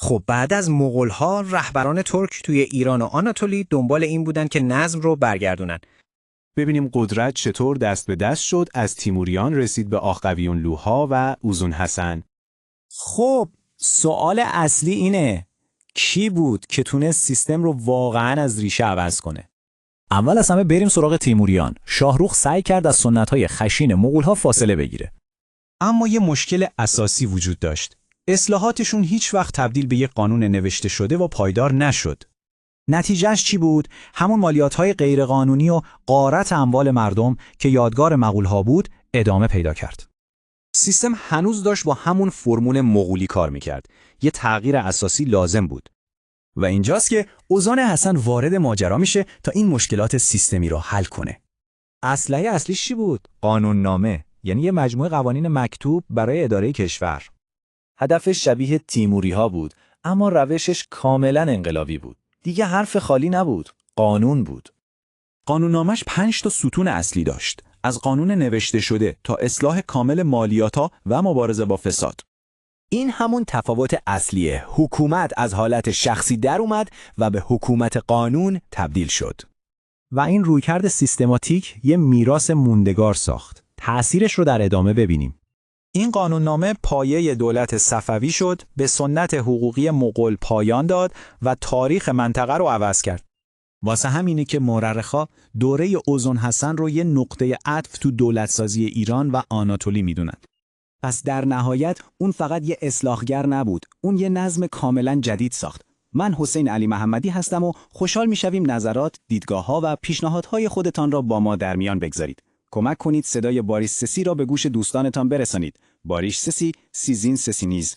خب بعد از مغول‌ها رهبران ترک توی ایران و آناتولی دنبال این بودن که نظم رو برگردونن. ببینیم قدرت چطور دست به دست شد از تیموریان رسید به آقویونلوها و اوزون حسن. خب سوال اصلی اینه کی بود که تونست سیستم رو واقعاً از ریشه عوض کنه؟ اول از همه بریم سراغ تیموریان. شاهروخ سعی کرد از سنت‌های خشین مغول‌ها فاصله بگیره. اما یه مشکل اساسی وجود داشت. اصلاحاتشون هیچ وقت تبدیل به یک قانون نوشته شده و پایدار نشد. نتیجهش چی بود؟ همون مالیات‌های غیرقانونی و غارت اموال مردم که یادگار مغول‌ها بود ادامه پیدا کرد. سیستم هنوز داشت با همون فرمول مغولی کار میکرد. یه تغییر اساسی لازم بود. و اینجاست که اوزان حسن وارد ماجرا میشه تا این مشکلات سیستمی رو حل کنه. اسلحه اصلیش چی بود؟ قانون نامه، یعنی یه مجموعه قوانین مکتوب برای اداره کشور. هدفش شبیه تیموری‌ها بود، اما روشش کاملاً انقلابی بود. دیگه حرف خالی نبود، قانون بود. قانوننامش 5 تا ستون اصلی داشت، از قانون نوشته شده تا اصلاح کامل مالیات‌ها و مبارزه با فساد. این همون تفاوت اصلیه. حکومت از حالت شخصی در اومد و به حکومت قانون تبدیل شد. و این رویکرد سیستماتیک یه میراث موندگار ساخت. تأثیرش رو در ادامه ببینیم. این قانوننامه پایه دولت صفوی شد، به سنت حقوقی مغول پایان داد و تاریخ منطقه رو عوض کرد. واسه همینه که مورخا دوره اوزون حسن رو یه نقطه عطف تو دولتسازی ایران و آناتولی میدونن. پس در نهایت اون فقط یه اصلاحگر نبود، اون یه نظم کاملا جدید ساخت. من حسین علی محمدی هستم و خوشحال میشویم نظرات، دیدگاه‌ها و پیشنهادهای خودتان را با ما در میان بگذارید. کمک کنید صدای باریش سسی را به گوش دوستانتان برسانید. باریش سسی، سیزین سسینیز.